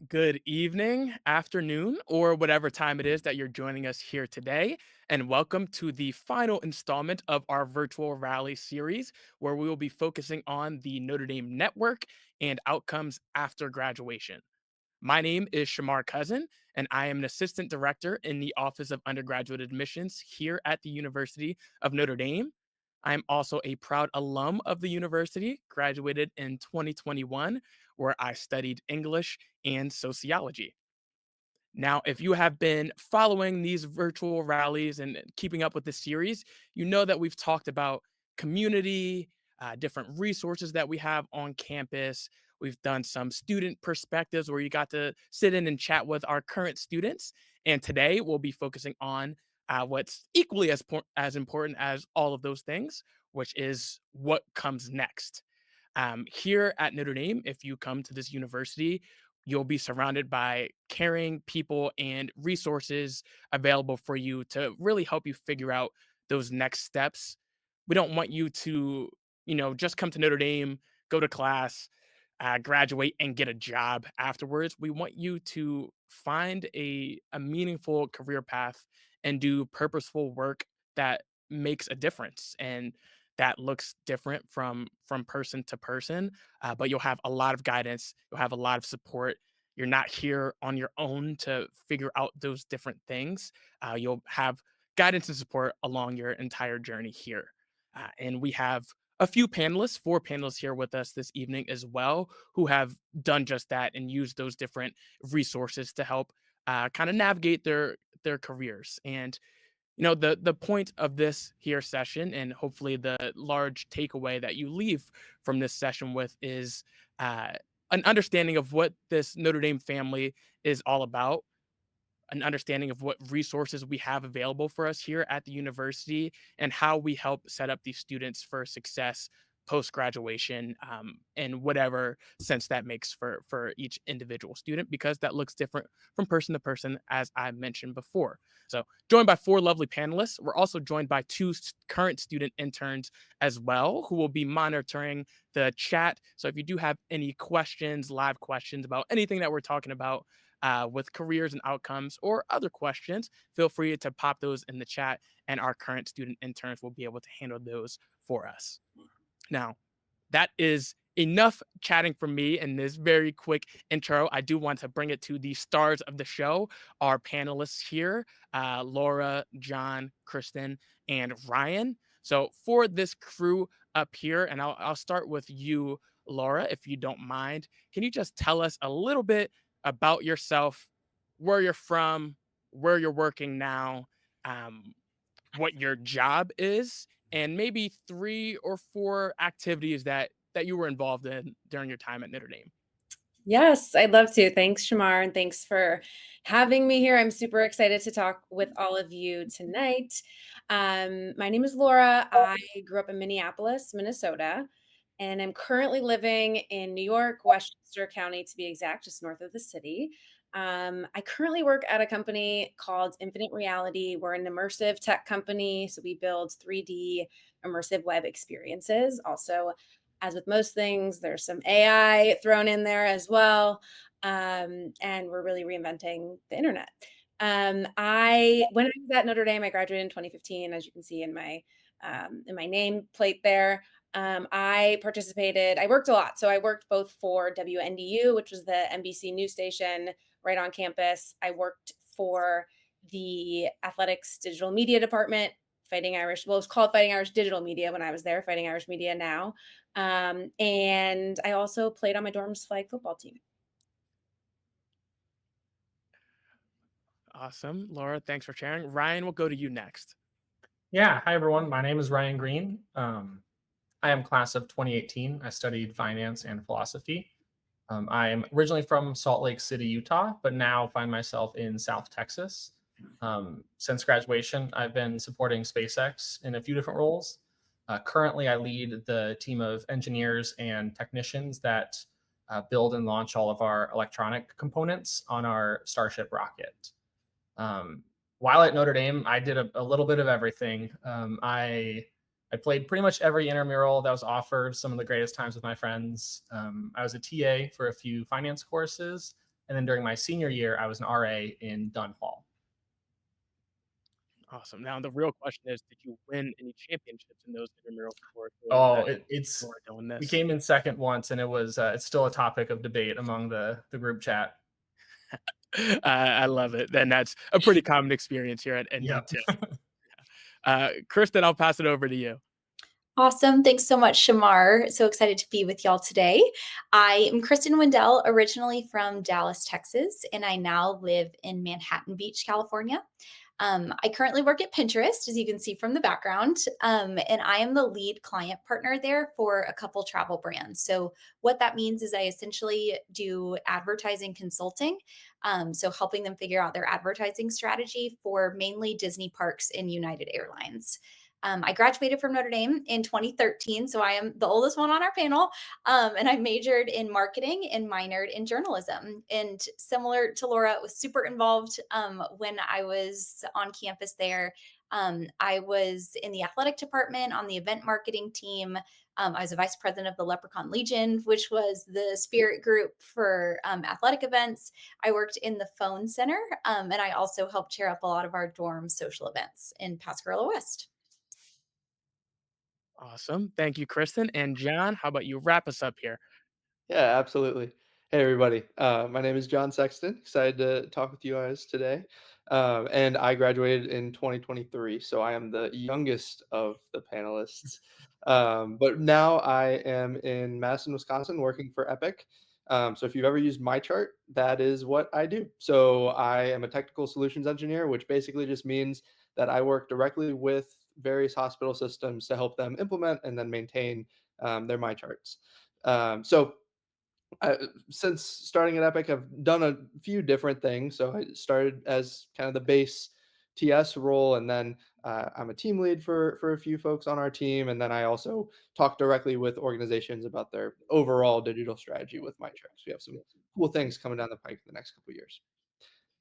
Good evening, afternoon, or whatever time it is that you're joining us here today. And welcome to the final installment of our virtual rally series, where we will be focusing on the Notre Dame network and outcomes after graduation. My name is Shamar Cousin, and I am an assistant director in the Office of Undergraduate Admissions here at the University of Notre Dame. I am also a proud alum of the university, graduated in 2021, where I studied English and sociology. Now, if you have been following these virtual rallies and keeping up with this series, you know that we've talked about community, different resources that we have on campus. We've done some student perspectives where you got to sit in and chat with our current students. And today we'll be focusing on what's equally as important as all of those things, which is what comes next. Here at Notre Dame, if you come to this university, you'll be surrounded by caring people and resources available for you to really help you figure out those next steps. We don't want you to, just come to Notre Dame, go to class, graduate, and get a job afterwards. We want you to find a meaningful career path and do purposeful work that makes a difference. And that looks different from person to person, but you'll have a lot of guidance. You'll have a lot of support. You're not here on your own to figure out those different things. You'll have guidance and support along your entire journey here. And we have a few panelists, four panelists here with us this evening as well, who have done just that and used those different resources to help kind of navigate their careers. And the point of this here session, and hopefully the large takeaway that you leave from this session with, is uh, an understanding of what this Notre Dame family is all about, an understanding of what resources we have available for us here at the university, and how we help set up these students for success post graduation, in whatever sense that makes for each individual student, because that looks different from person to person, as I mentioned before. So, joined by four lovely panelists, we're also joined by two current student interns as well, who will be monitoring the chat. So, if you do have any questions, live questions about anything that we're talking about, with careers and outcomes, or other questions, feel free to pop those in the chat, and our current student interns will be able to handle those for us. Now, that is enough chatting from me in this very quick intro. I do want to bring it to the stars of the show, our panelists here, Laura, John, Kristen, and Ryan. So for this crew up here, and I'll start with you, Laura, if you don't mind. Can you just tell us a little bit about yourself, where you're from, where you're working now, um, what your job is, and maybe 3 or 4 activities that you were involved in during your time at Notre Dame. Yes, I'd love to. Thanks, Shamar, and thanks for having me here. I'm super excited to talk with all of you tonight. My name is Laura. I grew up in Minneapolis, Minnesota, and I'm currently living in New York, Westchester County to be exact, just north of the city. I currently work at a company called Infinite Reality. We're an immersive tech company, so we build 3D immersive web experiences. Also, as with most things, there's some AI thrown in there as well. And we're really reinventing the internet. I when I was at Notre Dame, I graduated in 2015, as you can see in my nameplate there. I participated. I worked a lot, so I worked both for WNDU, which was the NBC news station right on campus. I worked for the athletics digital media department, Fighting Irish. Well, it was called Fighting Irish Digital Media when I was there. Fighting Irish Media now. And I also played on my dorm's flag football team. Awesome. Laura, thanks for sharing. Ryan, we'll go to you next. Yeah, hi everyone. My name is Ryan Green. I am class of 2018. I studied finance and philosophy. I am originally from Salt Lake City, Utah, but now find myself in South Texas. Since graduation, I've been supporting SpaceX in a few different roles. Currently, I lead the team of engineers and technicians that build and launch all of our electronic components on our Starship rocket. Um, while at Notre Dame, I did a little bit of everything. I played pretty much every intramural that was offered. Some of the greatest times with my friends. I was a TA for a few finance courses. And then during my senior year, I was an RA in Dunn Hall. Awesome. Now the real question is, did you win any championships in those intramural sports, or is Oh, that it's more doing we this? came in second once, and it's still a topic of debate among the group chat. I love it, and that's a pretty common experience here at ND Yep. too. Kristen, I'll pass it over to you. Awesome. Thanks so much, Shamar. So excited to be with y'all today. I am Kristen Wendell, originally from Dallas, Texas, and I now live in Manhattan Beach, California. I currently work at Pinterest, as you can see from the background, and I am the lead client partner there for a couple travel brands. So, what that means is I essentially do advertising consulting, so helping them figure out their advertising strategy for mainly Disney parks and United Airlines. I graduated from Notre Dame in 2013, so I am the oldest one on our panel. And I majored in marketing and minored in journalism. And similar to Laura, was super involved when I was on campus there. I was in the athletic department on the event marketing team. I was a vice president of the Leprechaun Legion, which was the spirit group for athletic events. I worked in the phone center, and I also helped chair up a lot of our dorm social events in Pascagoula West. Awesome. Thank you, Kristen. And John, how about you wrap us up here? Yeah, absolutely. Hey, everybody. My name is John Sexton. Excited to talk with you guys today. And I graduated in 2023, so I am the youngest of the panelists. But now I am in Madison, Wisconsin, working for Epic. So if you've ever used my chart, that is what I do. So I am a technical solutions engineer, which basically just means that I work directly with various hospital systems to help them implement and then maintain their my charts. So I, since starting at Epic, I've done a few different things. So I started as kind of the base TS role, and then I'm a team lead for a few folks on our team, and then I also talk directly with organizations about their overall digital strategy with my tracks. We have some cool things coming down the pike in the next couple of years.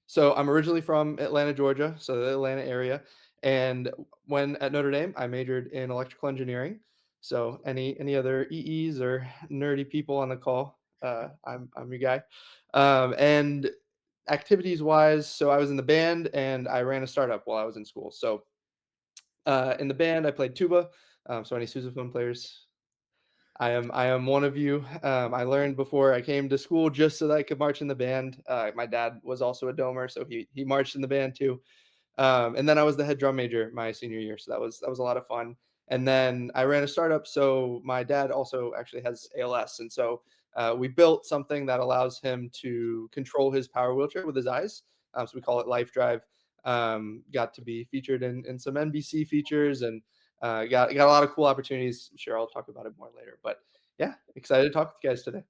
So I'm originally from Atlanta, Georgia, so the Atlanta area. And when at Notre Dame, I majored in electrical engineering. So any other EEs or nerdy people on the call, I'm your guy. And activities wise, so I was in the band and I ran a startup while I was in school. So in the band, I played tuba. So any sousaphone players, I am one of you. I learned before I came to school just so that I could march in the band. My dad was also a domer, so he marched in the band too. And then I was the head drum major my senior year, so that was a lot of fun. And then I ran a startup, so my dad also actually has ALS, and so we built something that allows him to control his power wheelchair with his eyes. So we call it Life Drive. Got to be featured in some NBC features and got a lot of cool opportunities. Sure, I'll talk about it more later. But yeah, excited to talk with you guys today.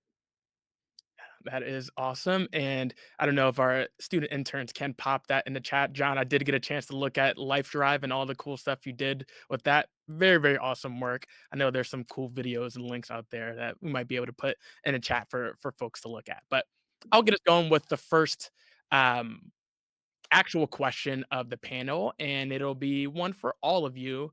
That is awesome. And I don't know if our student interns can pop that in the chat. John, I did get a chance to look at Life Drive and all the cool stuff you did with that. Very, very awesome work. I know there's some cool videos and links out there that we might be able to put in the chat for folks to look at. But I'll get us going with the first um, actual question of the panel, and it'll be one for all of you.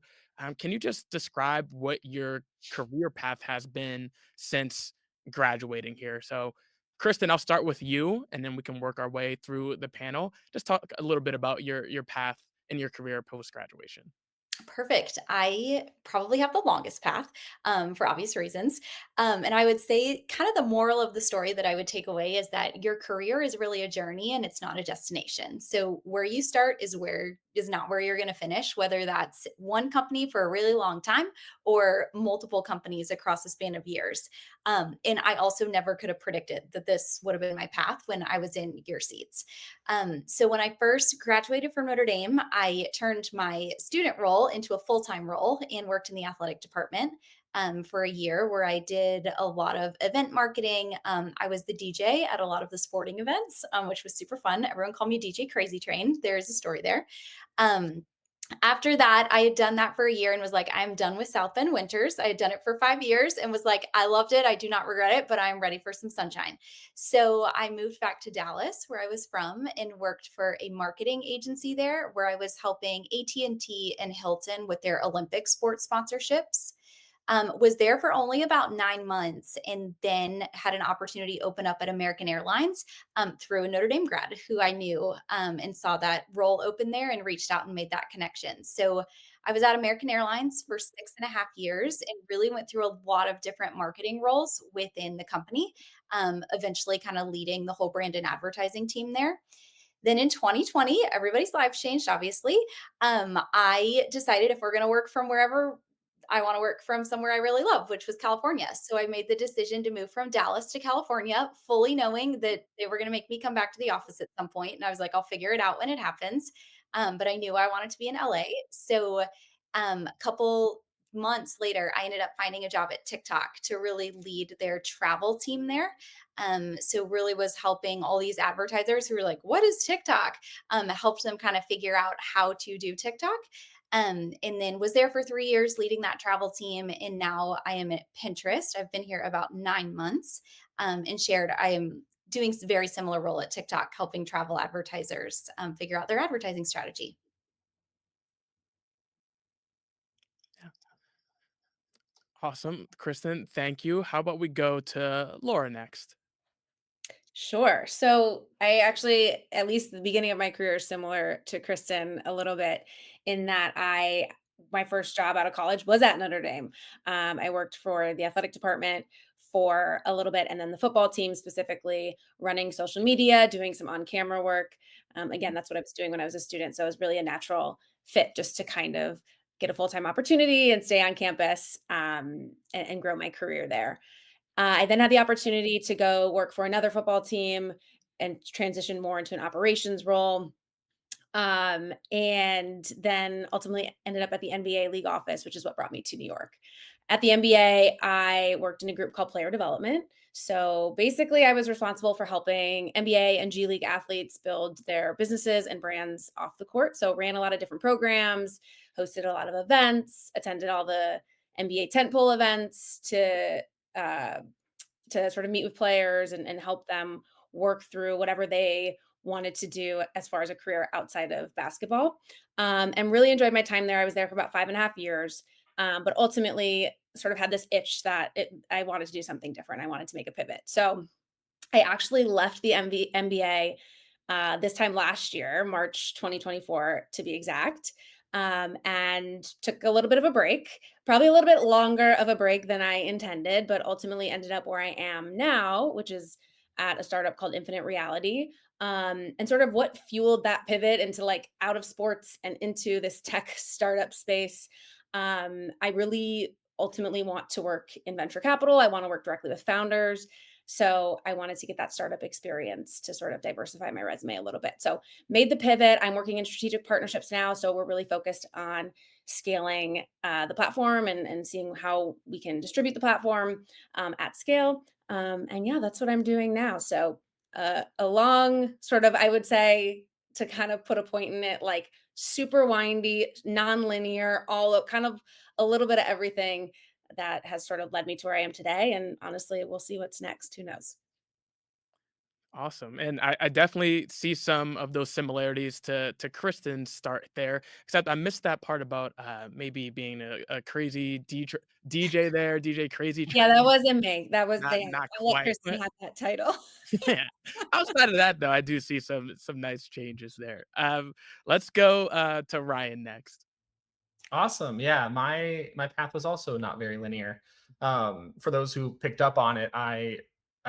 Can you just describe what your career path has been since graduating here? So, Kristen, I'll start with you, and then we can work our way through the panel. Just talk a little bit about your path in your career post graduation. Perfect. I probably have the longest path for obvious reasons. And I would say, kind of the moral of the story that I would take away is that your career is really a journey and it's not a destination. So, where you start is not where you're going to finish, whether that's one company for a really long time or multiple companies across a span of years. And I also never could have predicted that this would have been my path when I was in your seats. So when I first graduated from Notre Dame, I turned my student role into a full-time role and worked in the athletic department for a year where I did a lot of event marketing. I was the DJ at a lot of the sporting events, which was super fun. Everyone called me DJ Crazy Train. There's a story there. Um, After that, I had done that for a year and was like, I'm done with South Bend winters. I had done it for 5 years and was like, I loved it. I do not regret it, but I'm ready for some sunshine. So I moved back to Dallas, where I was from, and worked for a marketing agency there, where I was helping AT&T and Hilton with their Olympic sports sponsorships. Was there for only about 9 months, and then had an opportunity open up at American Airlines through a Notre Dame grad who I knew, and saw that role open there and reached out and made that connection. So I was at American Airlines for 6.5 years and really went through a lot of different marketing roles within the company, eventually kind of leading the whole brand and advertising team there. Then in 2020, everybody's lives changed, obviously. I decided if we're going to work from wherever, I want to work from somewhere I really love, which was California. So I made the decision to move from Dallas to California, fully knowing that they were going to make me come back to the office at some point. And I was like, I'll figure it out when it happens. But I knew I wanted to be in LA. So a couple months later, I ended up finding a job at TikTok to really lead their travel team there. So really was helping all these advertisers who were like, what is TikTok? Helped them kind of figure out how to do TikTok. And then was there for 3 years leading that travel team. And now I am at Pinterest. I've been here about 9 months, and shared I am doing a very similar role at TikTok, helping travel advertisers figure out their advertising strategy. Yeah. Awesome. Kristen, thank you. How about we go to Laura next? Sure. So I actually, at least the beginning of my career, is similar to Kristen a little bit in that my first job out of college was at Notre Dame. I worked for the athletic department for a little bit, and then the football team specifically, running social media, doing some on camera work. Again, that's what I was doing when I was a student. So it was really a natural fit just to kind of get a full time opportunity and stay on campus, and grow my career there. I then had the opportunity to go work for another football team and transition more into an operations role. And then ultimately ended up at the NBA league office, which is what brought me to New York. At the NBA, I worked in a group called Player Development. So basically, I was responsible for helping NBA and G League athletes build their businesses and brands off the court. So ran a lot of different programs, hosted a lot of events, attended all the NBA tentpole events uh, to sort of meet with players and help them work through whatever they wanted to do as far as a career outside of basketball. And really enjoyed my time there. I was there for about 5.5 years, but ultimately sort of had this itch that I wanted to do something different. I wanted to make a pivot. So I actually left the MBA this time last year, March 2024 to be exact, and took a little bit of a break, probably a little bit longer of a break than I intended, but ultimately ended up where I am now, which is at a startup called Infinite Reality. And sort of what fueled that pivot into like out of sports and into this tech startup space. I really ultimately want to work in venture capital. I want to work directly with founders. So I wanted to get that startup experience to sort of diversify my resume a little bit. So made the pivot. I'm working in strategic partnerships now. So we're really focused on scaling the platform and seeing how we can distribute the platform at scale. And yeah, that's what I'm doing now. So a long sort of, I would say, to kind of put a point in it, like super windy, non-linear, kind of a little bit of everything that has sort of led me to where I am today. And honestly, we'll see what's next. Who knows? Awesome. And I definitely see some of those similarities to Kristen's start there, except I missed that part about maybe being a crazy DJ there, DJ Crazy Yeah, that Train. wasn't me. That was Not they. not I'll let quite. Kristen have that title. Yeah. Outside of that, though, I do see some nice changes there. Let's go to Ryan next. Awesome. Yeah, my path was also not very linear. For those who picked up on it, I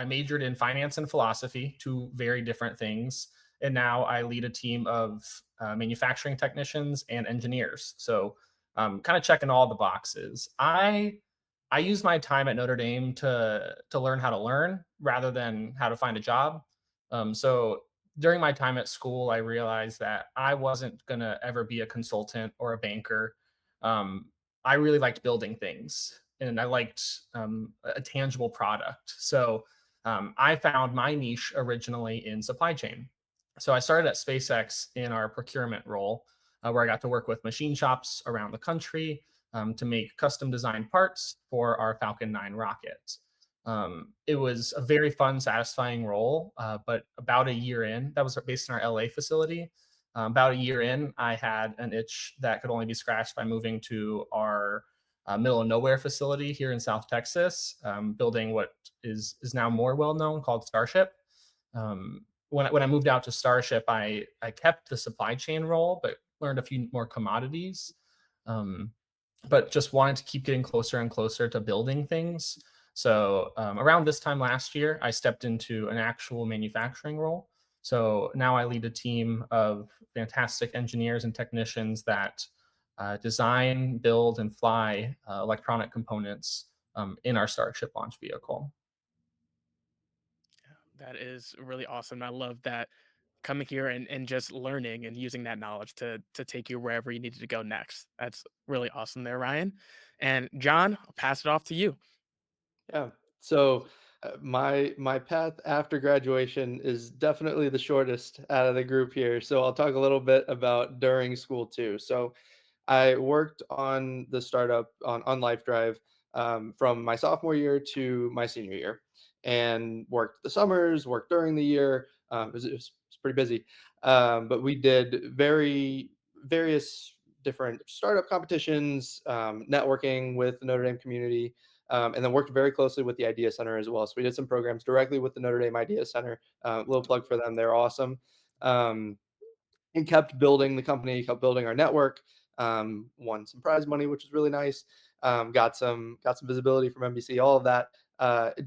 majored in finance and philosophy, two very different things, and now I lead a team of manufacturing technicians and engineers. So, kind of checking all the boxes. I use my time at Notre Dame to learn how to learn rather than how to find a job. So during my time at school, I realized that I wasn't gonna ever be a consultant or a banker. I really liked building things and I liked a tangible product. So I found my niche originally in supply chain. So I started at SpaceX in our procurement role, where I got to work with machine shops around the country to make custom designed parts for our Falcon 9 rocket. It was a very fun, satisfying role. But about a year in, that was based in our LA facility. About a year in, I had an itch that could only be scratched by moving to our middle of nowhere facility here in South Texas, building what is now more well known called Starship. When I moved out to Starship, I kept the supply chain role, but learned a few more commodities. Um, but just wanted to keep getting closer and closer to building things. So around this time last year, I stepped into an actual manufacturing role. So now I lead a team of fantastic engineers and technicians that design, build, and fly electronic components in our Starship launch vehicle. That is really awesome. I love that coming here and just learning and using that knowledge to take you wherever you needed to go next. That's really awesome there, Ryan. And John, I'll pass it off to you. Yeah. So my path after graduation is definitely the shortest out of the group here. So I'll talk a little bit about during school too. So I worked on the startup on Life Drive from my sophomore year to my senior year, and worked the summers, worked during the year. It was pretty busy, but we did various different startup competitions, networking with the Notre Dame community, and then worked very closely with the Idea Center as well. So we did some programs directly with the Notre Dame Idea Center. Little plug for them; they're awesome. Um, and kept building the company, kept building our network. Won some prize money, which was really nice. Got some visibility from NBC, all of that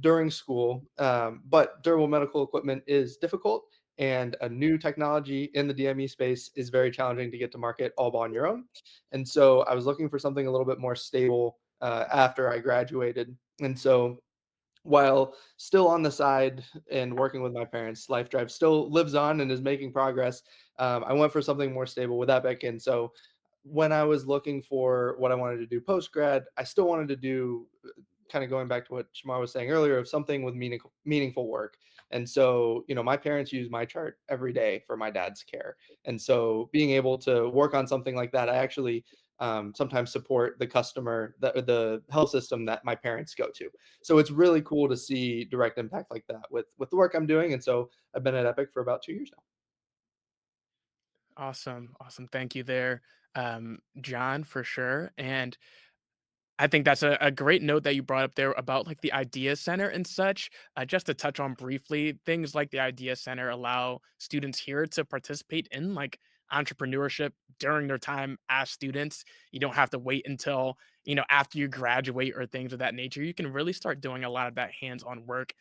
during school. But durable medical equipment is difficult, and a new technology in the DME space is very challenging to get to market all on your own. And so I was looking for something a little bit more stable after I graduated. And so while still on the side and working with my parents, Life Drive still lives on and is making progress. I went for something more stable with Epic. And so when I was looking for what I wanted to do post grad, I still wanted to do kind of going back to what Shamar was saying earlier of something with meaningful work. And so, my parents use my chart every day for my dad's care. And so being able to work on something like that, I actually sometimes support the customer, the health system that my parents go to. So it's really cool to see direct impact like that with the work I'm doing. And so I've been at Epic for about 2 years now. Awesome. Awesome. Thank you there, John, for sure. And I think that's a great note that you brought up there about like the idea center and such. Just to touch on briefly, things like the idea center allow students here to participate in like entrepreneurship during their time as students. You don't have to wait until, after you graduate or things of that nature. You can really start doing a lot of that hands-on work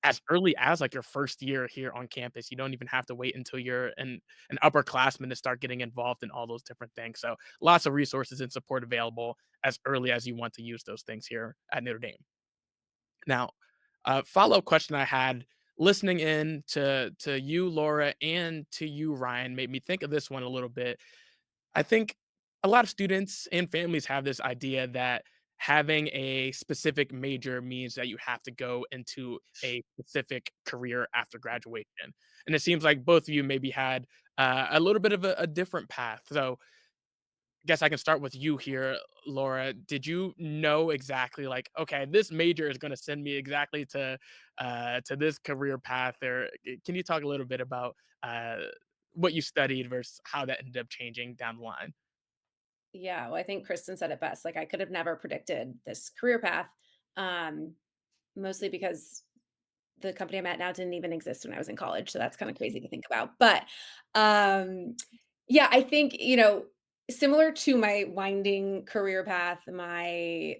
as early as like your first year here on campus. You don't even have to wait until you're an upperclassman to start getting involved in all those different things. So lots of resources and support available as early as you want to use those things here at Notre Dame. Now, follow-up question I had listening in to you, Laura, and to you, Ryan, made me think of this one a little bit. I think a lot of students and families have this idea that having a specific major means that you have to go into a specific career after graduation. And it seems like both of you maybe had a little bit of a different path. So I guess I can start with you here, Laura. Did you know exactly like, okay, this major is going to send me exactly to this career path? Or can you talk a little bit about what you studied versus how that ended up changing down the line? Yeah, well, I think Kristen said it best. Like I could have never predicted this career path, um, mostly because the company I'm at now didn't even exist when I was in college, so that's kind of crazy to think about. But um, yeah, I think similar to my winding career path, my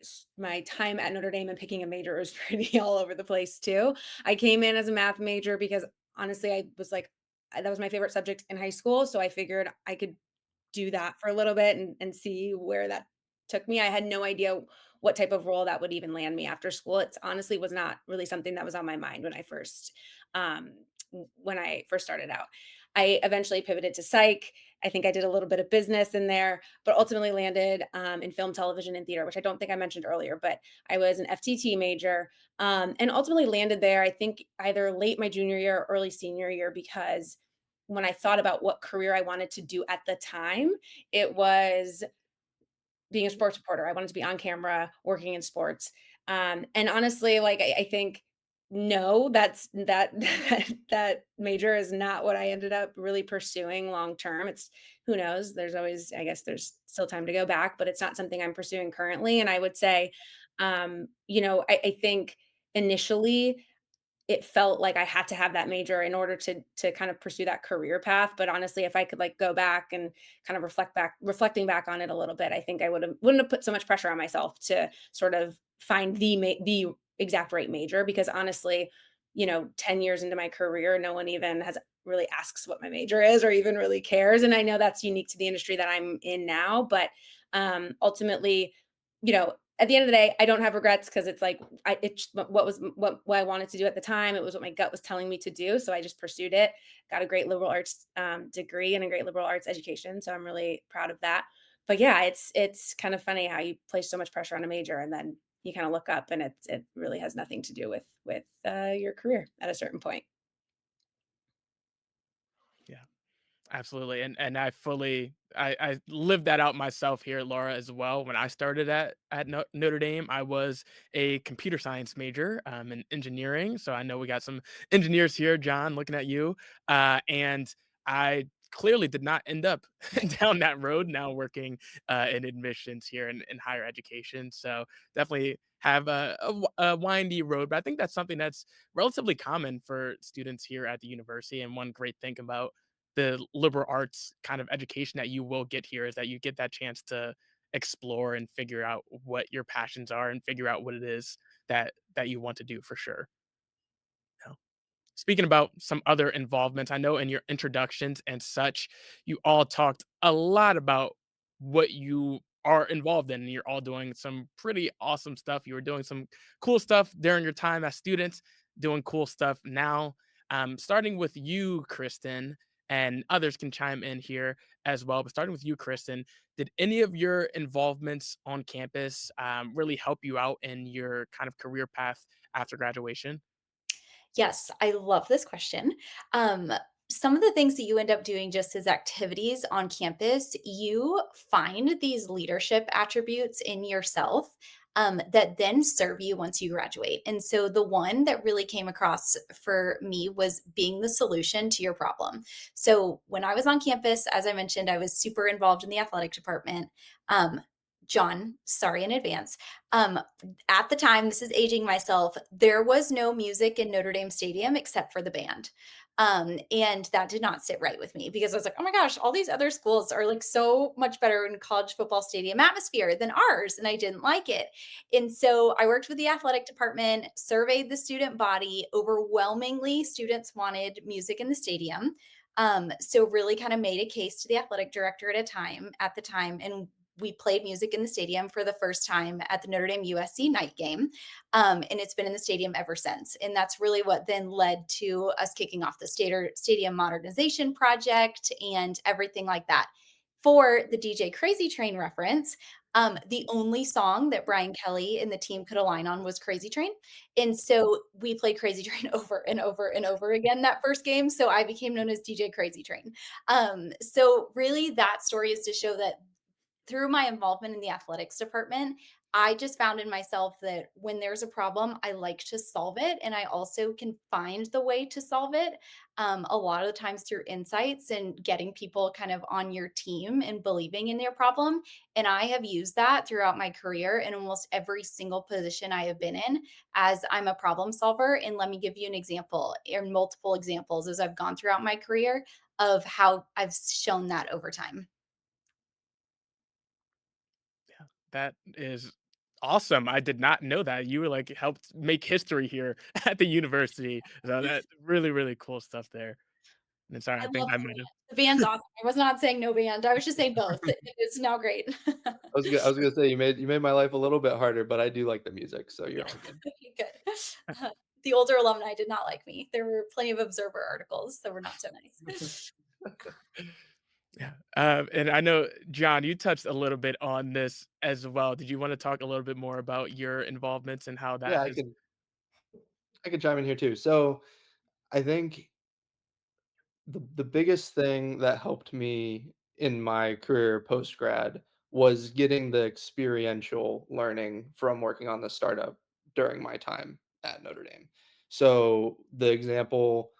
time at Notre Dame and picking a major was pretty all over the place too. I came in as a math major because honestly, I was like, that was my favorite subject in high school, so I figured I could do that for a little bit and see where that took me. I had no idea what type of role that would even land me after school. It honestly was not really something that was on my mind when I first started out. I eventually pivoted to psych. I think I did a little bit of business in there, but ultimately landed in film, television, and theater, which I don't think I mentioned earlier. But I was an FTT major, and ultimately landed there. I think either late my junior year or early senior year because when I thought about what career I wanted to do at the time, it was being a sports reporter. I wanted to be on camera working in sports. And honestly, like I think No, that major is not what I ended up really pursuing long term. It's who knows? There's always I guess there's still time to go back, but it's not something I'm pursuing currently. And I would say, I think initially it felt like I had to have that major in order to kind of pursue that career path, but honestly, if I could, like, go back and kind of reflecting back on it a little bit, I think I wouldn't have put so much pressure on myself to sort of find the exact right major because honestly, 10 years into my career, no one even has really asks what my major is or even really cares, and I know that's unique to the industry that I'm in now, but, ultimately, at the end of the day, I don't have regrets because it's like it's what I wanted to do at the time. It was what my gut was telling me to do, so I just pursued it. Got a great liberal arts degree and a great liberal arts education, so I'm really proud of that. But yeah, it's kind of funny how you place so much pressure on a major and then you kind of look up and it really has nothing to do with your career at a certain point. Yeah. Absolutely, and I lived that out myself here, Laura, as well. When I started at Notre Dame, I was a computer science major in engineering, so I know we got some engineers here. John, looking at you, and I clearly did not end up down that road. Now working in admissions here in higher education, so definitely have a windy road. But I think that's something that's relatively common for students here at the university. And one great thing about the liberal arts kind of education that you will get here is that you get that chance to explore and figure out what your passions are and figure out what it is that you want to do for sure. Yeah. Speaking about some other involvements, I know in your introductions and such, you all talked a lot about what you are involved in. And you're all doing some pretty awesome stuff. You were doing some cool stuff during your time as students, doing cool stuff now. Starting with you, Kristen, and others can chime in here as well. But starting with you, Kristen, did any of your involvements on campus really help you out in your kind of career path after graduation? Yes, I love this question. Um, some of the things that you end up doing just as activities on campus, you find these leadership attributes in yourself that then serve you once you graduate. And so the one that really came across for me was being the solution to your problem. So when I was on campus, as I mentioned, I was super involved in the athletic department. Um, John, sorry in advance. Um, at the time, this is aging myself, there was no music in Notre Dame Stadium except for the band. And that did not sit right with me because I was like, oh my gosh, all these other schools are like so much better in college football stadium atmosphere than ours. And I didn't like it. And so I worked with the athletic department, surveyed the student body. Overwhelmingly, students wanted music in the stadium. So really kind of made a case to the athletic director at the time, and we played music in the stadium for the first time at the Notre Dame USC night game. And it's been in the stadium ever since. And that's really what then led to us kicking off the stadium modernization project and everything like that. For the DJ Crazy Train reference, the only song that Brian Kelly and the team could align on was Crazy Train. And so we played Crazy Train over and over and over again that first game. So I became known as DJ Crazy Train. So really, that story is to show that through my involvement in the athletics department, I just found in myself that when there's a problem, I like to solve it. And I also can find the way to solve it a lot of the times through insights and getting people kind of on your team and believing in their problem. And I have used that throughout my career in almost every single position I have been in as I'm a problem solver. And let me give you an example or multiple examples as I've gone throughout my career of how I've shown that over time. Yeah, that is awesome. I did not know that. You were like helped make history here at the university. So that really, really cool stuff there. And sorry, I I think love I the might band. have The band's awesome. I was not saying no band. I was just saying both. It's now great. I was gonna say you made my life a little bit harder, but I do like the music, so you're Yeah. all good. Okay, good. The older alumni did not like me. There were plenty of observer articles that were not so nice. yeah. And I know John, you touched a little bit on this as well. Did you want to talk a little bit more about your involvements and how that Yeah, has I can chime in here too. So I think the biggest thing that helped me in my career post grad was getting the experiential learning from working on the startup during my time at Notre Dame. So the example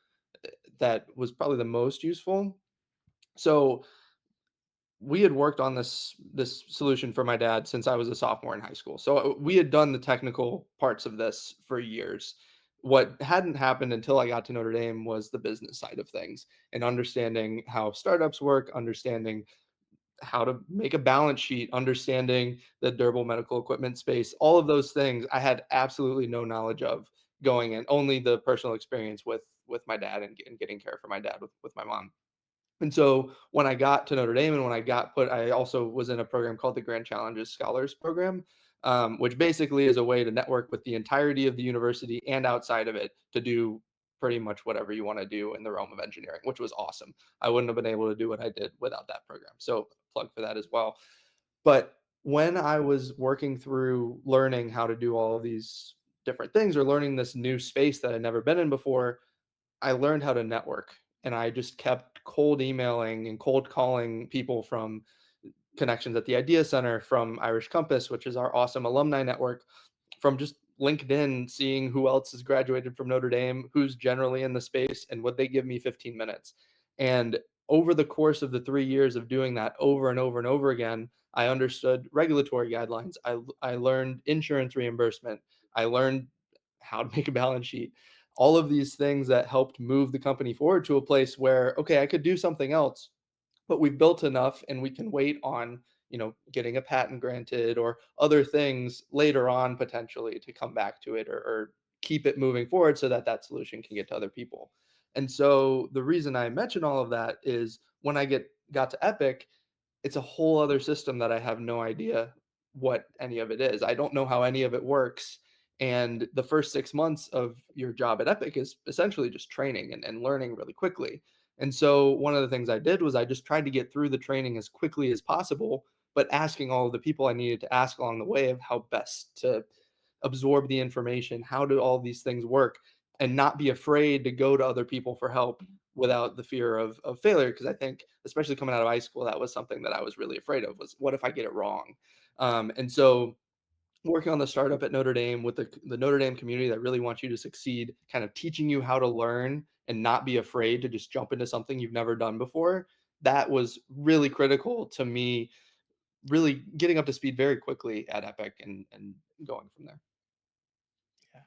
that was probably the most useful. So we had worked on this solution for my dad since I was a sophomore in high school. So we had done the technical parts of this for years. What hadn't happened until I got to Notre Dame was the business side of things and understanding how startups work, understanding how to make a balance sheet, understanding the durable medical equipment space, all of those things I had absolutely no knowledge of going in, only the personal experience with my dad and getting care for my dad with my mom. And so when I got to Notre Dame and when I got put, I also was in a program called the Grand Challenges Scholars Program, which basically is a way to network with the entirety of the university and outside of it to do pretty much whatever you want to do in the realm of engineering, which was awesome. I wouldn't have been able to do what I did without that program. So plug for that as well. But when I was working through learning how to do all of these different things or learning this new space that I'd never been in before, I learned how to network, and I just kept cold emailing and cold calling people from connections at the Idea Center, from Irish Compass, which is our awesome alumni network, from just LinkedIn, seeing who else has graduated from Notre Dame, who's generally in the space, and would they give me 15 minutes? And over the course of the 3 years of doing that over and over and over again, I understood regulatory guidelines. I learned insurance reimbursement. I learned how to make a balance sheet. All of these things that helped move the company forward to a place where, okay, I could do something else, but we've built enough and we can wait on getting a patent granted or other things later on potentially to come back to it or keep it moving forward so that that solution can get to other people. And so the reason I mention all of that is when I got to Epic, it's a whole other system that I have no idea what any of it is. I don't know how any of it works. And the first 6 months of your job at Epic is essentially just training and learning really quickly. And so one of the things I did was I just tried to get through the training as quickly as possible, but asking all of the people I needed to ask along the way of how best to absorb the information, how do all these things work, and not be afraid to go to other people for help without the fear of failure. Because I think, especially coming out of high school, that was something that I was really afraid of was what if I get it wrong? And so working on the startup at Notre Dame with the Notre Dame community that really wants you to succeed, kind of teaching you how to learn and not be afraid to just jump into something you've never done before, that was really critical to me really getting up to speed very quickly at Epic and going from there. Yeah,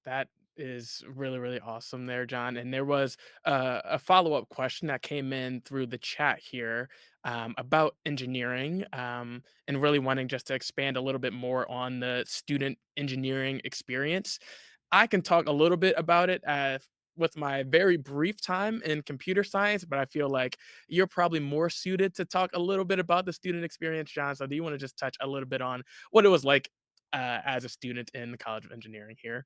that is really, really awesome there, John. And there was a follow up question that came in through the chat here about engineering and really wanting just to expand a little bit more on the student engineering experience. I can talk a little bit about it with my very brief time in computer science, but I feel like you're probably more suited to talk a little bit about the student experience, John. So, do you want to just touch a little bit on what it was like as a student in the College of Engineering here?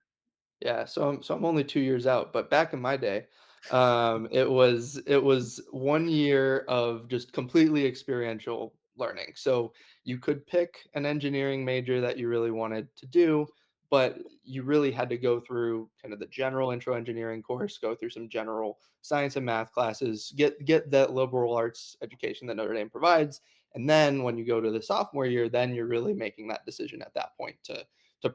Yeah, so I'm only 2 years out, but back in my day, it was 1 year of just completely experiential learning. So you could pick an engineering major that you really wanted to do, but you really had to go through kind of the general intro engineering course, go through some general science and math classes, get that liberal arts education that Notre Dame provides, and then when you go to the sophomore year, then you're really making that decision at that point to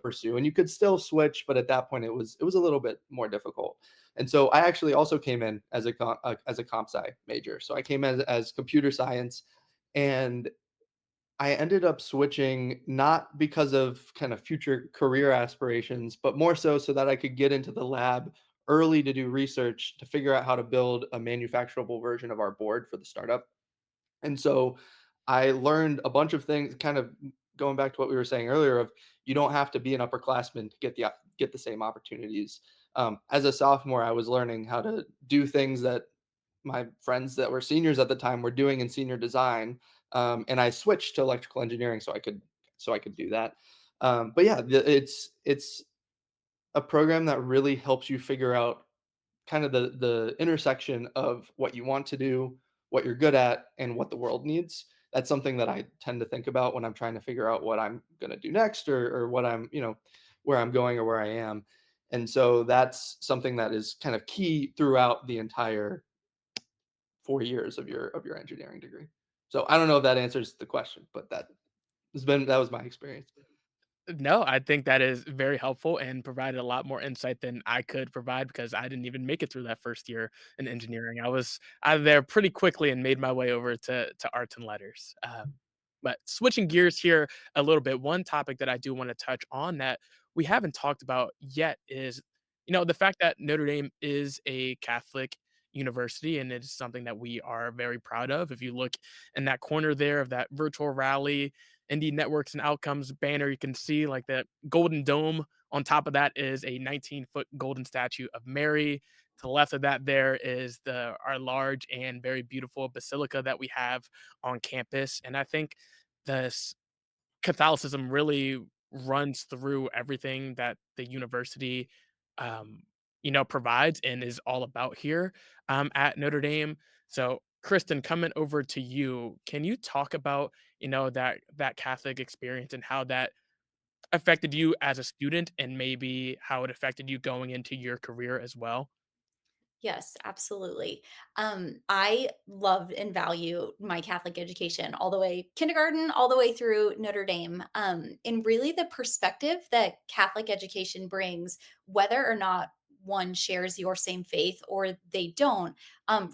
pursue. And you could still switch, but at that point it was a little bit more difficult. And so I actually also came in as a comp sci major. So I came as computer science, and I ended up switching not because of kind of future career aspirations, but more so that I could get into the lab early to do research to figure out how to build a manufacturable version of our board for the startup. And so I learned a bunch of things, kind of going back to what we were saying earlier of you don't have to be an upperclassman to get the same opportunities. As a sophomore, I was learning how to do things that my friends that were seniors at the time were doing in senior design, and I switched to electrical engineering so I could do that. But yeah, it's a program that really helps you figure out kind of the intersection of what you want to do, what you're good at, and what the world needs. That's something that I tend to think about when I'm trying to figure out what I'm going to do next or what where I'm going or where I am. And so that's something that is kind of key throughout the entire 4 years of your engineering degree. So I don't know if that answers the question, but that was my experience. No, I think that is very helpful and provided a lot more insight than I could provide because I didn't even make it through that first year in engineering. I was out of there pretty quickly and made my way over to arts and letters. But switching gears here a little bit, one topic that I do want to touch on that we haven't talked about yet is, the fact that Notre Dame is a Catholic university, and it's something that we are very proud of. If you look in that corner there of that virtual rally Indie Networks and Outcomes banner, you can see like the golden dome. On top of that is a 19-foot golden statue of Mary. To the left of that, there is the our large and very beautiful basilica that we have on campus. And I think this Catholicism really runs through everything that the university, um, provides and is all about here at Notre Dame. So, Kristen, coming over to you, can you talk about that Catholic experience and how that affected you as a student, and maybe how it affected you going into your career as well? Yes, absolutely. I loved and value my Catholic education all the way kindergarten, all the way through Notre Dame. And really, the perspective that Catholic education brings, whether or not one shares your same faith or they don't,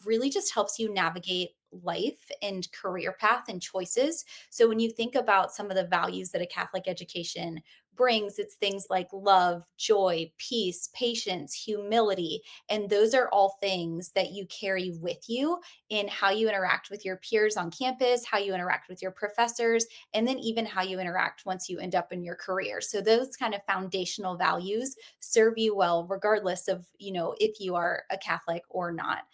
really just helps you navigate life and career path and choices. So, when you think about some of the values that a Catholic education brings, it's things like love, joy, peace, patience, humility, and those are all things that you carry with you in how you interact with your peers on campus, how you interact with your professors, and then even how you interact once you end up in your career. So those kind of foundational values serve you well, regardless of, if you are a Catholic or not.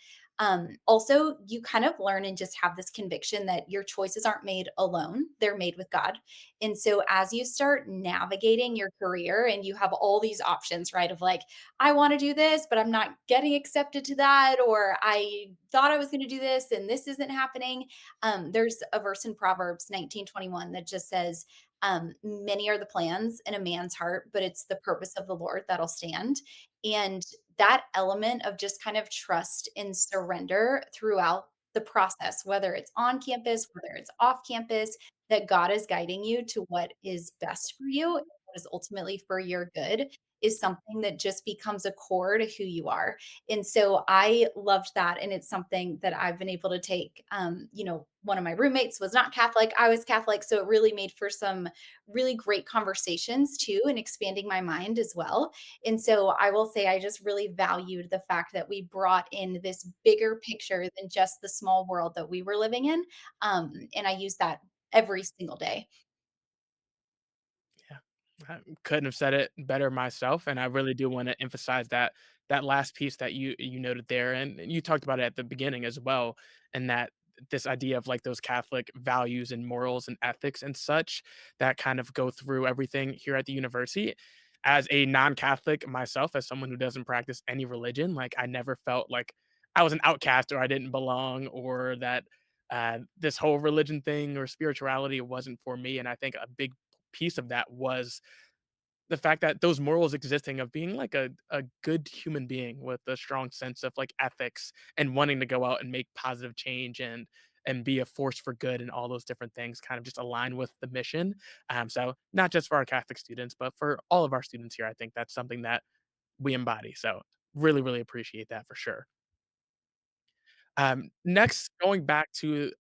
Also, you kind of learn and just have this conviction that your choices aren't made alone, they're made with God. And so, as you start navigating your career and you have all these options, right? Of like, I want to do this, but I'm not getting accepted to that, or I thought I was going to do this and this isn't happening. There's a verse in Proverbs 19:21 that just says, many are the plans in a man's heart, but it's the purpose of the Lord that'll stand. And that element of just kind of trust and surrender throughout the process, whether it's on campus, whether it's off campus, that God is guiding you to what is best for you and what is ultimately for your good is something that just becomes a core to who you are. And so I loved that. And it's something that I've been able to take. One of my roommates was not Catholic, I was Catholic. So it really made for some really great conversations too, and expanding my mind as well. And so I will say I just really valued the fact that we brought in this bigger picture than just the small world that we were living in. And I use that every single day. Yeah, I couldn't have said it better myself, and I really do want to emphasize that last piece that you noted there, and you talked about it at the beginning as well, and that this idea of like those Catholic values and morals and ethics and such that kind of go through everything here at the university. As a non-Catholic myself, as someone who doesn't practice any religion, like I never felt like I was an outcast or I didn't belong or that this whole religion thing or spirituality wasn't for me. And I think a big piece of that was the fact that those morals existing of being like a good human being with a strong sense of like ethics and wanting to go out and make positive change and be a force for good and all those different things kind of just align with the mission. So not just for our Catholic students, but for all of our students here, I think that's something that we embody. So really, really appreciate that for sure. Next, going back to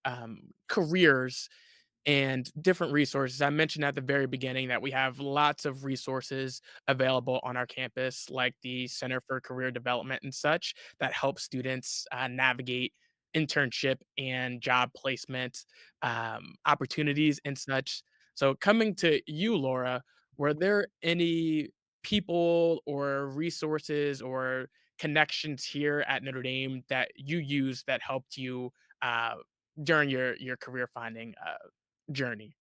careers and different resources. I mentioned at the very beginning that we have lots of resources available on our campus, like the Center for Career Development and such, that help students navigate internship and job placement opportunities and such. So, coming to you, Laura, were there any people or resources or connections here at Notre Dame that you used that helped you uh, during your career finding journey?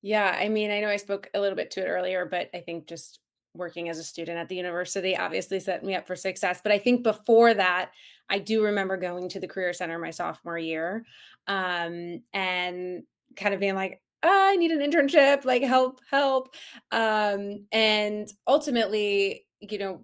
Yeah, I mean, I know I spoke a little bit to it earlier, but I think just working as a student at the university obviously set me up for success. But I think before that, I do remember going to the Career Center my sophomore year, and kind of being like, "Ah, I need an internship, like help, help." And ultimately,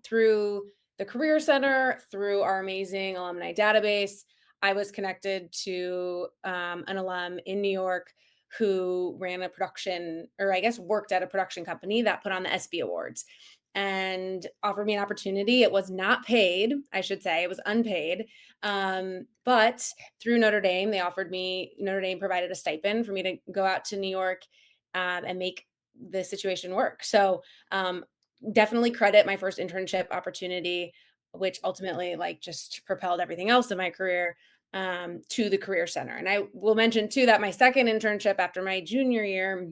through the Career Center, through our amazing alumni database, I was connected to an alum in New York who ran a production, or I guess worked at a production company that put on the SB Awards, and offered me an opportunity. It was not paid, I should say, it was unpaid. But through Notre Dame, Notre Dame provided a stipend for me to go out to New York, and make the situation work. So definitely credit my first internship opportunity, which ultimately like just propelled everything else in my career, to the Career Center. And I will mention too that my second internship after my junior year,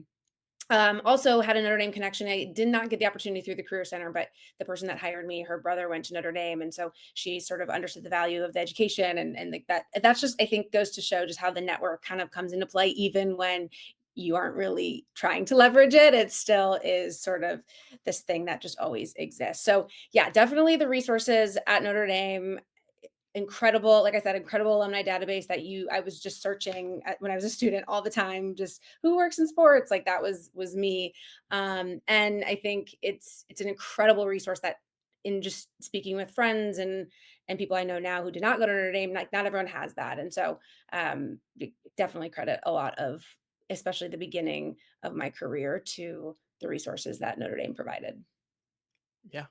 also had a Notre Dame connection. I did not get the opportunity through the Career Center, but the person that hired me, her brother went to Notre Dame, and so she sort of understood the value of the education, and like that's just, I think, goes to show just how the network kind of comes into play, even when you aren't really trying to leverage it. It still is sort of this thing that just always exists. So yeah, definitely the resources at Notre Dame, incredible, like I said, incredible alumni database that I was just searching when I was a student all the time, just who works in sports, like that was me. And I think it's an incredible resource that, in just speaking with friends and people I know now who did not go to Notre Dame, like not everyone has that. And so definitely credit a lot of, especially the beginning of my career, to the resources that Notre Dame provided. Yeah.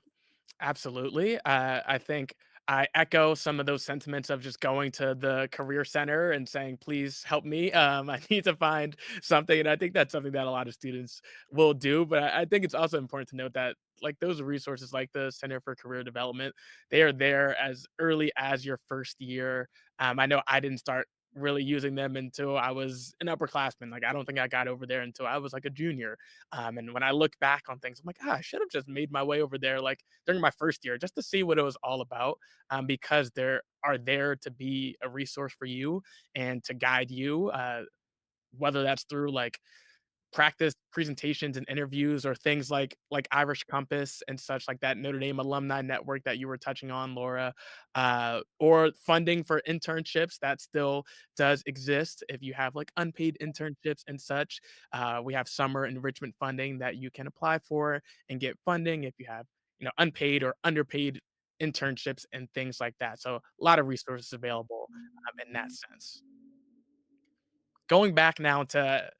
Absolutely. I think I echo some of those sentiments of just going to the career center and saying, please help me. I need to find something. And I think that's something that a lot of students will do. But I think it's also important to note that like those resources like the Center for Career Development, they are there as early as your first year. I know I didn't start really using them until I was an upperclassman. Like I don't think I got over there until I was like a junior. And when I look back on things, I'm like, I should have just made my way over there like during my first year just to see what it was all about, because they are there to be a resource for you and to guide you, whether that's through like practice presentations and interviews or things like Irish Compass and such like that Notre Dame alumni network that you were touching on, Laura, or funding for internships that still does exist if you have like unpaid internships and such. We have summer enrichment funding that you can apply for and get funding if you have unpaid or underpaid internships and things like that. So a lot of resources available in that sense. Going back now to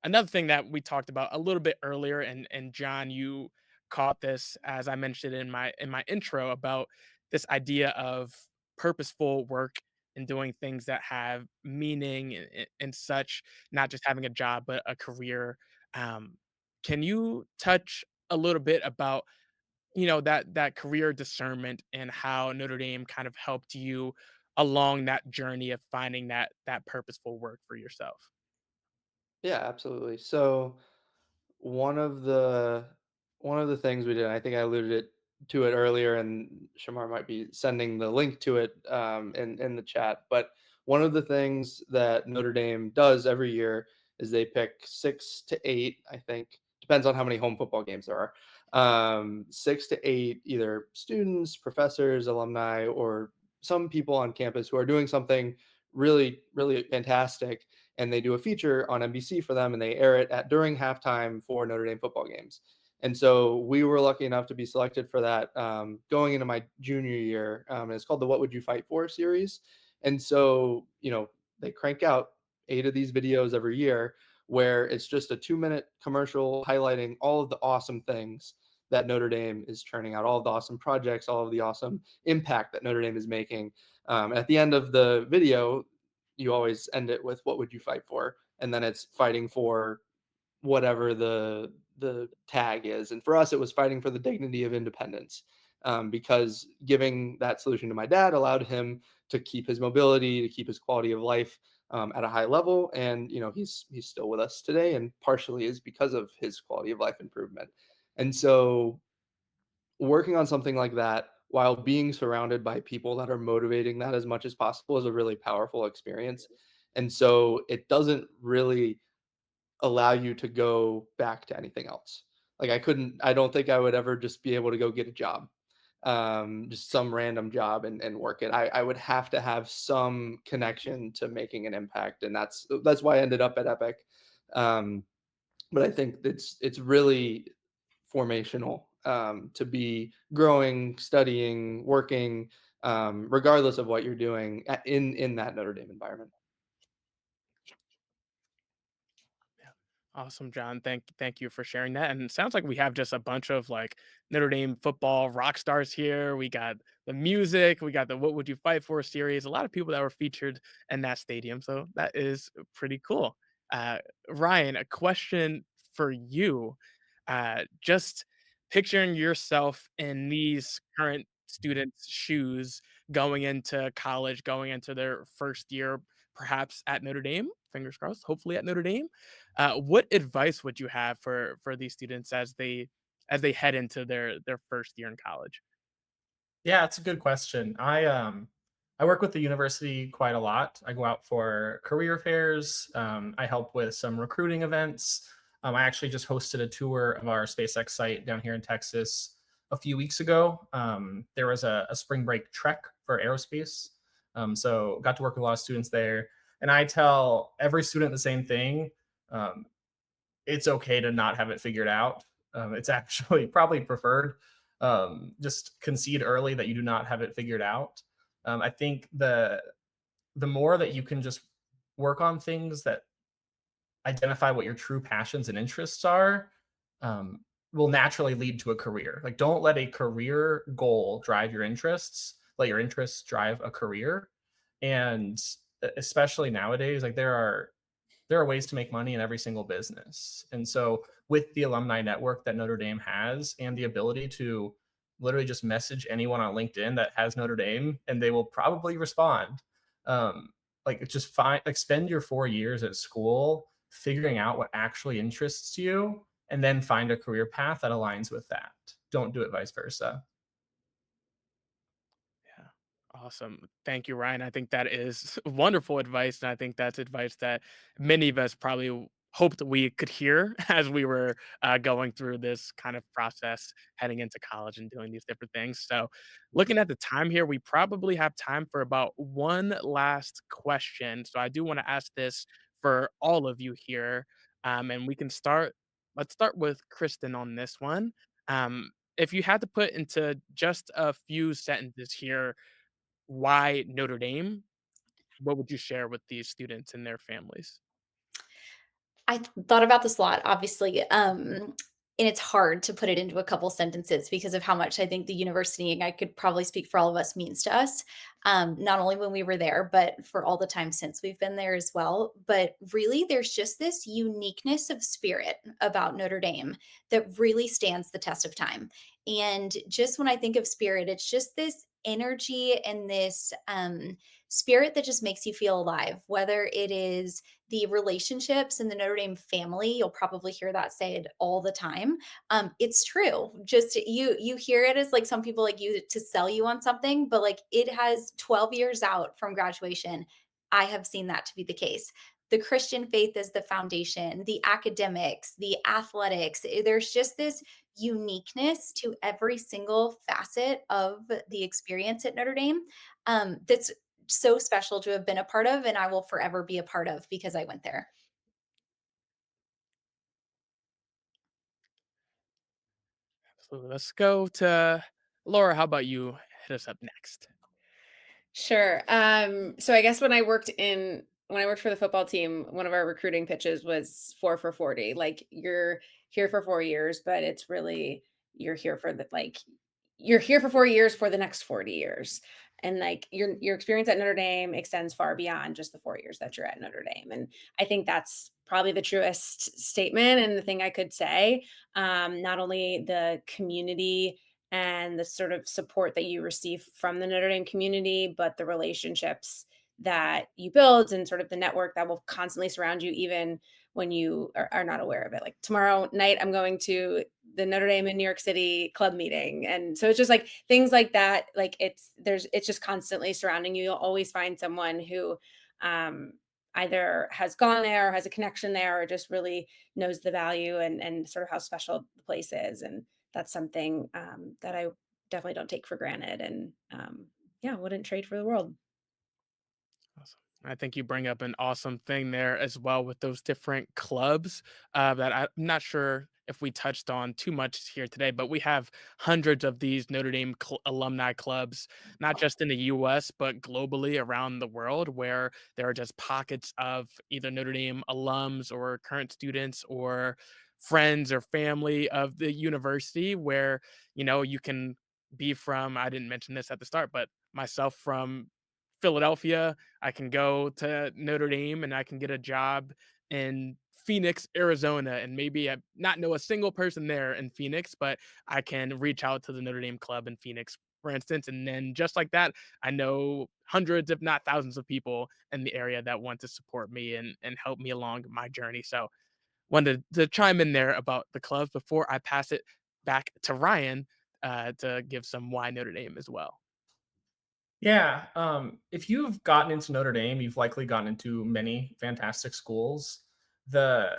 another thing that we talked about a little bit earlier, and John, you caught this as I mentioned in my intro about this idea of purposeful work and doing things that have meaning and such, not just having a job but a career. Um, can you touch a little bit about that career discernment and how Notre Dame kind of helped you along that journey of finding that purposeful work for yourself? Yeah, absolutely. So one of the one of the things we did, I think I alluded to it earlier, and Shamar might be sending the link to it in the chat. But one of the things that Notre Dame does every year is they pick 6 to 8, I think, depends on how many home football games there are. 6 to 8 either students, professors, alumni, or some people on campus who are doing something really, really fantastic, and they do a feature on NBC for them, and they air it at during halftime for Notre Dame football games. And so we were lucky enough to be selected for that going into my junior year. And it's called the "What Would You Fight For" series. And so they crank out 8 of these videos every year, where it's just a 2-minute commercial highlighting all of the awesome things that Notre Dame is churning out, all of the awesome projects, all of the awesome impact that Notre Dame is making. At the end of the video, you always end it with "What would you fight for?" And then it's fighting for whatever the tag is. And for us, it was fighting for the dignity of independence, because giving that solution to my dad allowed him to keep his mobility, to keep his quality of life at a high level. And he's still with us today, and partially is because of his quality of life improvement. And so working on something like that while being surrounded by people that are motivating that as much as possible is a really powerful experience. And so it doesn't really allow you to go back to anything else. Like I don't think I would ever just be able to go get a job, just some random job and work it. I would have to have some connection to making an impact. And that's why I ended up at Epic. Um, but I think it's really formational, to be growing, studying, working, regardless of what you're doing in that Notre Dame environment. Awesome, John. Thank you for sharing that. And it sounds like we have just a bunch of like Notre Dame football rock stars here. We got the music, we got the What Would You Fight For series. A lot of people that were featured in that stadium. So that is pretty cool. Uh, Ryan, a question for you. Just picturing yourself in these current students' shoes going into college, going into their first year, perhaps at Notre Dame. Fingers crossed. Hopefully at Notre Dame. What advice would you have for these students as they head into their first year in college? Yeah, it's a good question. I work with the university quite a lot. I go out for career fairs. I help with some recruiting events. I actually just hosted a tour of our SpaceX site down here in Texas a few weeks ago. There was a spring break trek for aerospace, so got to work with a lot of students there. And I tell every student the same thing. Um, it's okay to not have it figured out. It's actually probably preferred. Just concede early that you do not have it figured out. I think the more that you can just work on things that identify what your true passions and interests are, um, will naturally lead to a career. Like, don't let a career goal drive your interests. Let your interests drive a career. And especially nowadays, like there are ways to make money in every single business. And so, with the alumni network that Notre Dame has and the ability to literally just message anyone on LinkedIn that has Notre Dame and they will probably respond. Like, just find, like, spend your 4 years at school figuring out what actually interests you and then find a career path that aligns with that. Don't do it vice versa. Yeah. Awesome. Thank you, Ryan. I think that is wonderful advice. And I think that's advice that many of us probably hoped we could hear as we were going through this kind of process heading into college and doing these different things. So, looking at the time here, we probably have time for about one last question. So, I do want to ask this for all of you here. And we can start, let's start with Kristen on this one. If you had to put into just a few sentences here why Notre Dame, what would you share with these students and their families? Thought about this a lot, obviously, and it's hard to put it into a couple sentences because of how much I think the university, and I could probably speak for all of us, means to us. Not only when we were there, but for all the time since we've been there as well. But really, there's just this uniqueness of spirit about Notre Dame that really stands the test of time. And just when I think of spirit, it's just this energy and this spirit that just makes you feel alive, whether it is the relationships in the Notre Dame family. You'll probably hear that said all the time. It's true. Just you hear it as like some people like use it to sell you on something, but like it has 12 years out from graduation. I have seen that to be the case. The Christian faith is the foundation, the academics, the athletics. There's just this uniqueness to every single facet of the experience at Notre Dame, that's so special to have been a part of, and I will forever be a part of because I went there. So let's go to Laura. How about you hit us up next? Sure. So I guess when I worked for the football team, one of our recruiting pitches was 4 for 40. Like, you're here for 4 years, but it's really you're here for the like you're here for 4 years for the next 40 years. And like your experience at Notre Dame extends far beyond just the 4 years that you're at Notre Dame. And I think that's probably the truest statement and the thing I could say. Not only the community and the sort of support that you receive from the Notre Dame community, but the relationships that you build and sort of the network that will constantly surround you, even when you are not aware of it. Like tomorrow night, I'm going to the Notre Dame in New York City club meeting. And so it's just like things like that. Like it's just constantly surrounding you. You'll always find someone who um, either has gone there or has a connection there or just really knows the value and sort of how special the place is. And that's something that I definitely don't take for granted, and yeah, wouldn't trade for the world. Awesome. I think you bring up an awesome thing there as well with those different clubs that I'm not sure if we touched on too much here today, but we have hundreds of these Notre Dame alumni clubs, not just in the US, but globally around the world, where there are just pockets of either Notre Dame alums or current students or friends or family of the university where, you can be from, I didn't mention this at the start, but myself from Philadelphia, I can go to Notre Dame and I can get a job in Phoenix, Arizona, and maybe I not know a single person there in Phoenix, but I can reach out to the Notre Dame club in Phoenix, for instance, and then just like that, I know hundreds, if not thousands, of people in the area that want to support me and help me along my journey. So wanted to chime in there about the clubs before I pass it back to Ryan to give some why Notre Dame as well. Yeah, if you've gotten into Notre Dame, you've likely gotten into many fantastic schools. The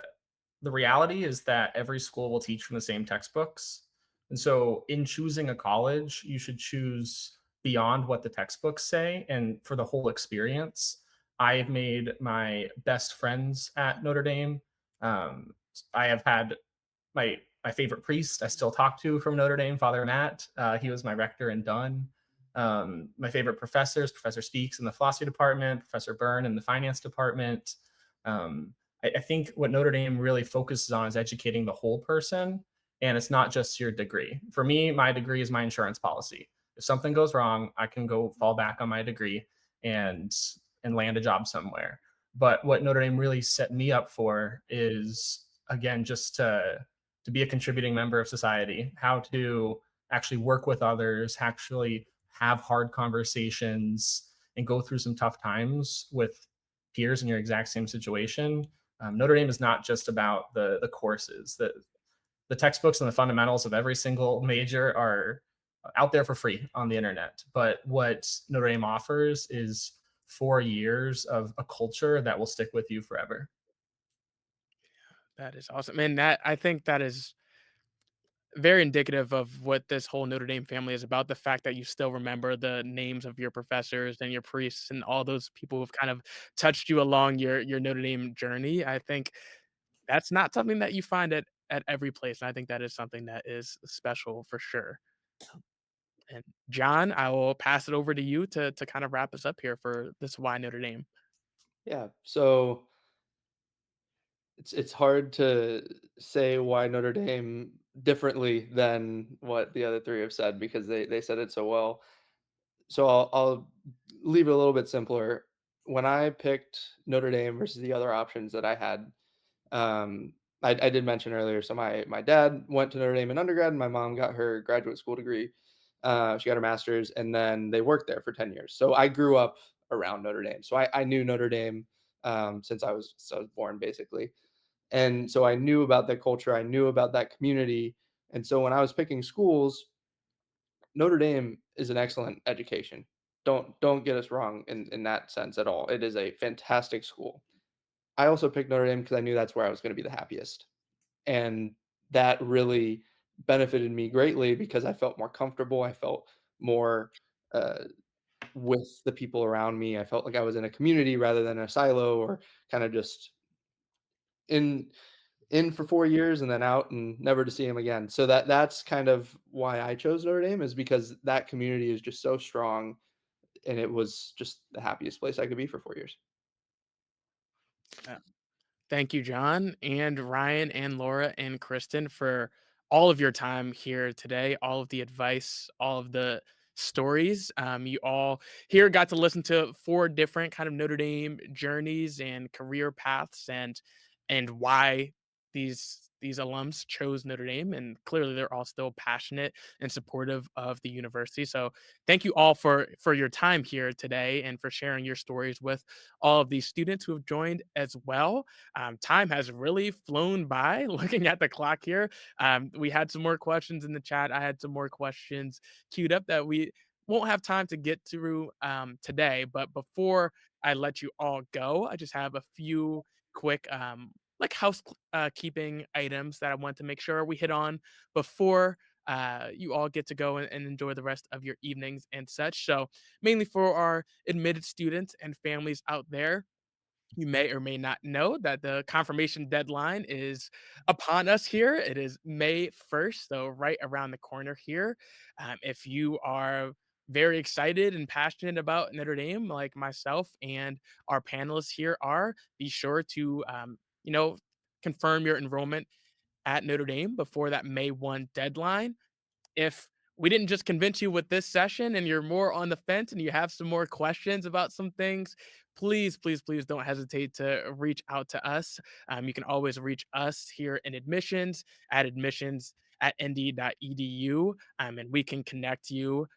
the reality is that every school will teach from the same textbooks. And so in choosing a college, you should choose beyond what the textbooks say and for the whole experience. I have made my best friends at Notre Dame. Um, I have had my favorite priest I still talk to from Notre Dame, Father Matt. He was my rector in Dunn. My favorite professors, Professor Speaks in the philosophy department, Professor Byrne in the finance department. I think what Notre Dame really focuses on is educating the whole person, and it's not just your degree. For me, my degree is my insurance policy. If something goes wrong, I can go fall back on my degree and and land a job somewhere. But what Notre Dame really set me up for is again just to be a contributing member of society, how to actually work with others, actually have hard conversations, and go through some tough times with peers in your exact same situation. Notre Dame is not just about the courses. The textbooks and the fundamentals of every single major are out there for free on the internet. But what Notre Dame offers is 4 years of a culture that will stick with you forever. That is awesome. And that I think that is very indicative of what this whole Notre Dame family is about. The fact that you still remember the names of your professors and your priests and all those people who've kind of touched you along your Notre Dame journey. I think that's not something that you find at every place. And I think that is something that is special for sure. And John, I will pass it over to you to kind of wrap us up here for this why Notre Dame. Yeah. So it's hard to say why Notre Dame differently than what the other three have said because they said it so well. So I'll leave it a little bit simpler. When I picked Notre Dame versus the other options that I had, um, I did mention earlier. So my dad went to Notre Dame in undergrad, and my mom got her graduate school degree. She got her master's, and then they worked there for 10 years. So I grew up around Notre Dame. So I knew Notre Dame since I was born, basically. And so I knew about that culture. I knew about that community. And so when I was picking schools, Notre Dame is an excellent education. Don't get us wrong in that sense at all. It is a fantastic school. I also picked Notre Dame because I knew that's where I was going to be the happiest. And that really benefited me greatly because I felt more comfortable. I felt more uh, with the people around me. I felt like I was in a community rather than a silo or kind of just in in for 4 years and then out and never to see him again. So that's kind of why I chose Notre Dame is because that community is just so strong, and it was just the happiest place I could be for 4 years. Thank you, John and Ryan and Laura and Kristen for all of your time here today, all of the advice, all of the stories. You all here got to listen to four different kind of Notre Dame journeys and career paths and why these alums chose Notre Dame. And clearly they're all still passionate and supportive of the university. So thank you all for your time here today and for sharing your stories with all of these students who have joined as well. Time has really flown by looking at the clock here. We had some more questions in the chat. I had some more questions queued up that we won't have time to get through today. But before I let you all go, I just have a few quick like housekeeping items that I want to make sure we hit on before you all get to go and enjoy the rest of your evenings and such. So, mainly for our admitted students and families out there, You may or may not know that the confirmation deadline is upon us here. It is May 1st, so right around the corner here. If you are very excited and passionate about Notre Dame, like myself and our panelists here are, be sure to, you know, confirm your enrollment at Notre Dame before that May 1 deadline. If we didn't just convince you with this session and you're more on the fence and you have some more questions about some things, please, please, please don't hesitate to reach out to us. You can always reach us here in admissions at nd.edu, and we can connect you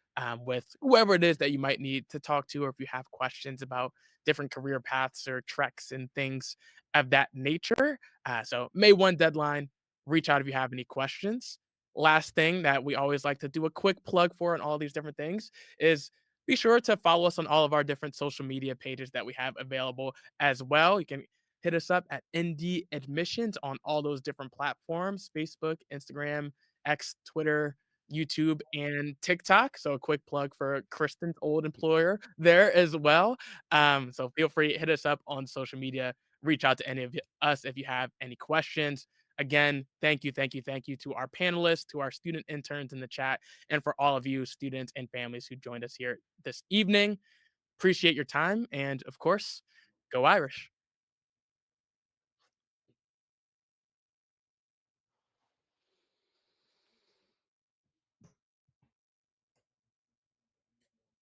with whoever it is that you might need to talk to, or if you have questions about different career paths or treks and things of that nature. So, May 1 deadline, reach out if you have any questions. Last thing that we always like to do a quick plug for and all these different things is be sure to follow us on all of our different social media pages that we have available as well. You can hit us up at ND Admissions on all those different platforms: Facebook, Instagram, X, Twitter, YouTube, and TikTok. So a quick plug for Kristen's old employer there as well. So feel free, hit us up on social media, reach out to any of us if you have any questions. Again, thank you, thank you, thank you to our panelists, to our student interns in the chat, and for all of you students and families who joined us here this evening. Appreciate your time. And of course, go Irish.